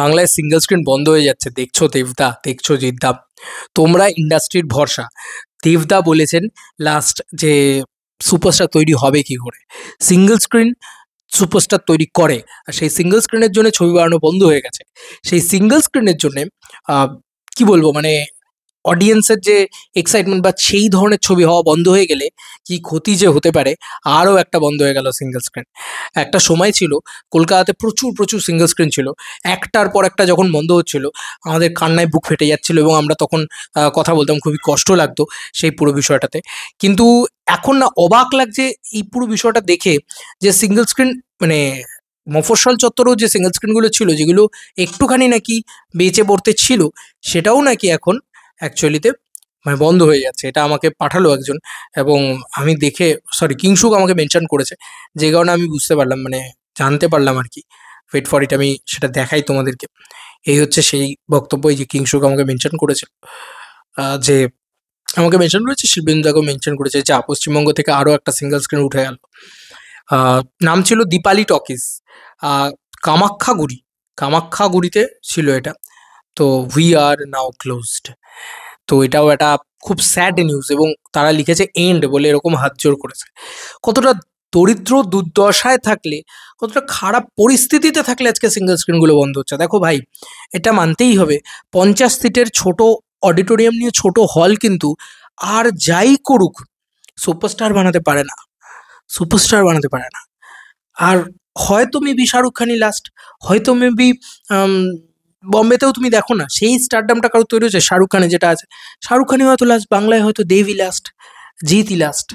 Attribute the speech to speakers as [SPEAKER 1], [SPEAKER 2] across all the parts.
[SPEAKER 1] বাংলায় single screen বন্ধ হয়ে যাচ্ছে, দেখছো দেবদা, দেখছো জিদ্দা, তোমরা ইন্ডাস্ট্রির ভরসা। দেবদা বলেছেন লাস্ট যে সুপারস্টার তৈরি হবে কি করে, সিঙ্গেল স্ক্রিন সুপারস্টার তৈরি করে। আর সেই সিঙ্গেল স্ক্রিনের জন্য ছবি বানানো বন্ধ হয়ে গেছে। সেই সিঙ্গেল স্ক্রিনের জন্য কি বলবো, মানে অডিয়েন্সের যে এক্সাইটমেন্ট বা সেই ধরনের ছবি হওয়া বন্ধ হয়ে গেলে কি ক্ষতি যে হতে পারে। আরও একটা বন্ধ হয়ে গেল সিঙ্গেল স্ক্রিন। একটা সময় ছিল কলকাতাতে প্রচুর প্রচুর সিঙ্গেল স্ক্রিন ছিল, একটার পর একটা যখন বন্ধ হচ্ছিল আমাদের কান্নায় বুক ফেটে যাচ্ছিল এবং আমরা তখন কথা বলতাম, খুবই কষ্ট লাগতো সেই পুরো বিষয়টাতে। কিন্তু এখন না অবাক লাগছে এই পুরো বিষয়টা দেখে, যে সিঙ্গেল স্ক্রিন মানে মফস্বল চত্বরেও যে সিঙ্গেল স্ক্রিনগুলো ছিল যেগুলো একটুখানি নাকি বেঁচে পড়তে ছিল, সেটাও নাকি এখন অ্যাকচুয়ালিতে মানে বন্ধ হয়ে যাচ্ছে। এটা আমাকে পাঠালো একজন, এবং আমি দেখে, সরি, কিংশুক আমাকে মেনশন করেছে, যে কারণে আমি বুঝতে পারলাম, মানে জানতে পারলাম আর কি। ওয়েট ফর ইট, আমি সেটা দেখাই তোমাদেরকে। এই হচ্ছে সেই বক্তব্য, এই যে কিংশুক আমাকে মেনশন করেছে, যে আমাকে মেনশন করেছে, শিল্পেন্দ্রকেও মেনশন করেছে, যা পশ্চিমবঙ্গ থেকে আরও একটা সিঙ্গেল স্ক্রিন উঠে গেল। নাম ছিল দীপালি টকিজ, কামাখ্যাগুড়ি, কামাখ্যাগুড়িতে ছিল এটা। তো উই আর নাও ক্লোজড। তো এটাও একটা খুব স্যাড নিউজ, এবং তারা লিখেছে এন্ড বলে এরকম হাত জোর করেছে। কতটা দরিদ্র দুর্দশায় থাকলে, কতটা খারাপ পরিস্থিতিতে থাকলে আজকে সিঙ্গেল স্ক্রিনগুলো বন্ধ হচ্ছে। দেখো ভাই, এটা মানতেই হবে, 50 সিটের ছোট অডিটোরিয়াম নিয়ে ছোট হল কিন্তু আর যাই করুক সুপারস্টার বানাতে পারে না, সুপারস্টার বানাতে পারে না। আর হয়তো মেবি শাহরুখ খানই লাস্ট, হয়তো মেবি বম্বেতেও তুমি দেখো না সেই স্টারডামটা কারো তৈরি হচ্ছে শাহরুখ খানের যেটা আছে, শাহরুখ খানই হয়তো লাস্ট, বাংলায় হয়তো দেবই লাস্ট, জিতই লাস্ট।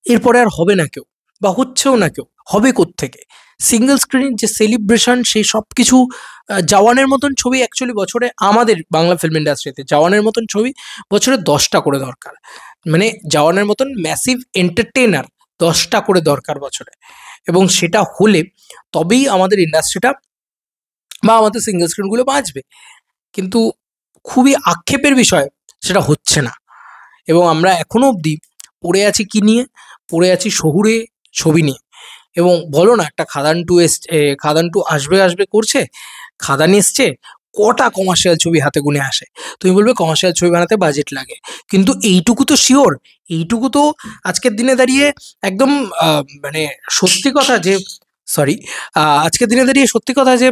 [SPEAKER 1] এরপরে আর হবে না কেউ, বা হচ্ছেও না কেউ, হবে কোত্থেকে? সিঙ্গেল স্ক্রিন যে সেলিব্রেশন, সেই সব কিছু, জওয়ানের মতন ছবি অ্যাকচুয়ালি বছরে আমাদের বাংলা ফিল্ম ইন্ডাস্ট্রিতে জওয়ানের মতন ছবি বছরে 10টা করে দরকার। মানে জওয়ানের মতন ম্যাসিভ এন্টারটেনার 10টা করে দরকার বছরে, এবং সেটা হলে তবেই আমাদের ইন্ডাস্ট্রিটা বা আমাদের সিঙ্গেল স্ক্রিনগুলো বাঁচবে। কিন্তু খুবই আক্ষেপের বিষয়, সেটা হচ্ছে না। এবং আমরা এখনো অবধি পড়ে আছি কি নিয়ে? পড়ে আছি শহুরে ছবি নিয়ে। এবং বলো না, একটা খাদান টু খাদান টু আসবে আসবে করছে, খাদান এসছে, কটা কমার্শিয়াল ছবি হাতে গুনে আসে। তুমি বলবে কমার্শিয়াল ছবি বানাতে বাজেট লাগে, কিন্তু এইটুকু তো শিওর, এইটুকু তো আজকের দিনে দাঁড়িয়ে একদম মানে সত্যি কথা যে, সরি, আজকের দিনে দাঁড়িয়ে সত্যি কথা যে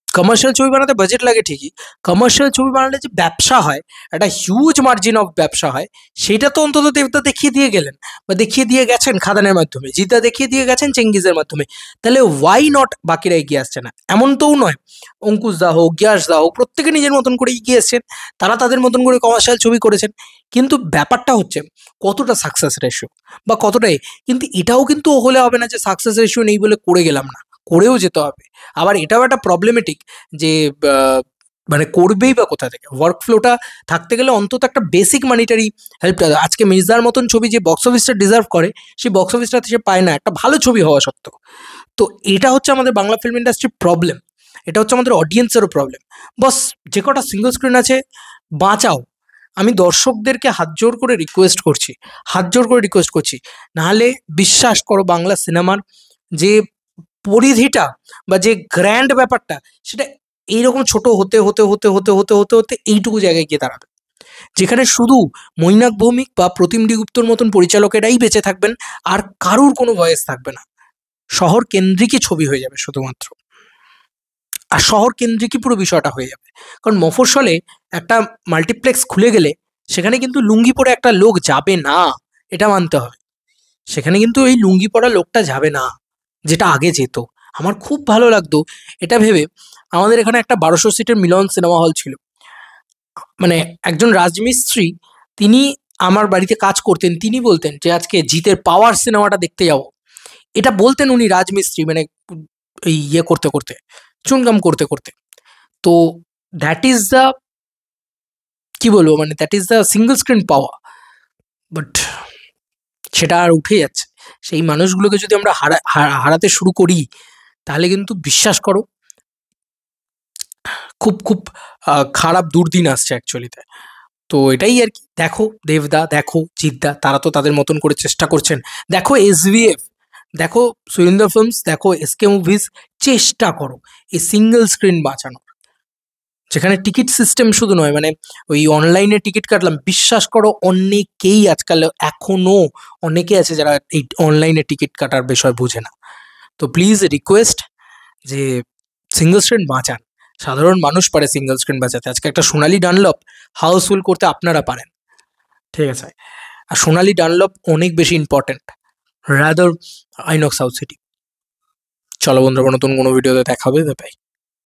[SPEAKER 1] কমার্শিয়াল ছবি বানাতে বাজেট লাগে ঠিকই, কমার্শিয়াল ছবি বানালে যে ব্যবসা হয়, একটা হিউজ মার্জিন অফ ব্যবসা হয়, সেটা তো অন্তত দেবতা দেখিয়ে দিয়ে গেলেন, বা দেখিয়ে দিয়ে গেছেন খাদানের মাধ্যমে, জিদ্দা দেখিয়ে দিয়ে গেছেন চেঙ্গিজের মাধ্যমে। তাহলে ওয়াই নট বাকিরা এগিয়ে আসছে না? এমন তোও নয়, অঙ্কুশ দা হোক, গ্যাস দা হোক, প্রত্যেকে নিজের মতন করে এগিয়ে এসছেন, তারা তাদের মতন করে কমার্শিয়াল ছবি করেছেন। কিন্তু ব্যাপারটা হচ্ছে কতটা সাকসেস রেশিও বা কতটাই, কিন্তু এটাও কিন্তু হলে হবে না যে সাকসেস রেশিও নেই বলে করে গেলাম না, করেও যেতে হবে। আবার এটাও একটা প্রবলেমেটিক যে মানে করবেই বা কোথা থেকে? ওয়ার্ক ফ্লোটা থাকতে গেলে অন্তত একটা বেসিক মানিটারি হেল্পটা, আজকে মির্জার মতন ছবি যে বক্স অফিসটা ডিজার্ভ করে, সেই বক্স অফিসটা সে পায় না একটা ভালো ছবি হওয়া সত্ত্বেও। তো এটা হচ্ছে আমাদের বাংলা ফিল্ম ইন্ডাস্ট্রির প্রবলেম, এটা হচ্ছে আমাদের অডিয়েন্সেরও প্রবলেম। বস, যে কটা সিঙ্গল স্ক্রিন আছে বাঁচাও। আমি দর্শকদেরকে হাত জোর করে রিকোয়েস্ট করছি, হাত জোর করে রিকোয়েস্ট করছি, নাহলে বিশ্বাস করো বাংলা সিনেমার যে পরিধিটা বা যে গ্র্যান্ড ব্যাপারটা, সেটা এইরকম ছোট হতে হতে হতে হতে হতে হতে হতে এইটুকু জায়গায় গিয়ে দাঁড়াবে, যেখানে শুধু মৈনাক ভৌমিক বা প্রতিমডি গুপ্তর মতন পরিচালকেরাই বেঁচে থাকবেন, আর কারুর কোনো ভয়েস থাকবে না। শহর কেন্দ্রিকই ছবি হয়ে যাবে শুধুমাত্র, আর শহর কেন্দ্রিকই পুরো বিষয়টা হয়ে যাবে। কারণ মফস্বলে একটা মাল্টিপ্লেক্স খুলে গেলে সেখানে কিন্তু লুঙ্গি পরে একটা লোক যাবে না, এটা মানতে হবে। সেখানে কিন্তু এই লুঙ্গি পরা লোকটা যাবে না, যেটা আগে যেত। আমার খুব ভালো লাগতো এটা ভেবে, আমাদের এখানে একটা 1200 সিটের মিলন সিনেমা হল ছিল। মানে একজন রাজমিস্ত্রি, তিনি আমার বাড়িতে কাজ করতেন, তিনি বলতেন যে আজকে জিতের পাওয়ার সিনেমাটা দেখতে যাব। এটা বলতেন উনি রাজমিস্ত্রি, মানে এই ইয়ে করতে করতে, চুনকাম করতে করতে। তো দ্যাট ইজ দ্য, কি বলবো, মানে that is the single screen পাওয়া। বাট সেটা আর উঠে যাচ্ছে। সেই মানুষগুলোকে যদি আমরা হারাতে শুরু করি, তাহলে কিন্তু বিশ্বাস করো খুব খুব খারাপ দুর্দিন আসছে অ্যাকচুয়ালিতে। তো এটাই আর কি। দেখো দেবদা, দেখো জিদ্দা, তারা তো তাদের মতন করে চেষ্টা করছেন। দেখো SVF, দেখো সুরিন্দর ফিল্মস, দেখো SK মুভিজ, চেষ্টা করো এই সিঙ্গেল স্ক্রিন বাঁচানোর। যেখানে টিকিট সিস্টেম শুধু নয়, মানে ওই অনলাইনে টিকিট কাটলাম, বিশ্বাস করো অনেকেই আজকাল এখনো অনেকে আছে যারা এই অনলাইনে টিকিট কাটার বিষয় বোঝে না। তো প্লিজ রিকোয়েস্ট যে সিঙ্গেল স্ক্রিন বাঁচান। সাধারণ মানুষ পারে সিঙ্গেল স্ক্রিন বাঁচাতে। আজকে একটা সোনালী ডানলপ হাউসফুল করতে আপনারা পারেন, ঠিক আছে? আর সোনালী ডানলপ অনেক বেশি important rather INOX south city. চলো বন্ধুরা, নতুন কোনো ভিডিওতে দেখা হবে। বাই।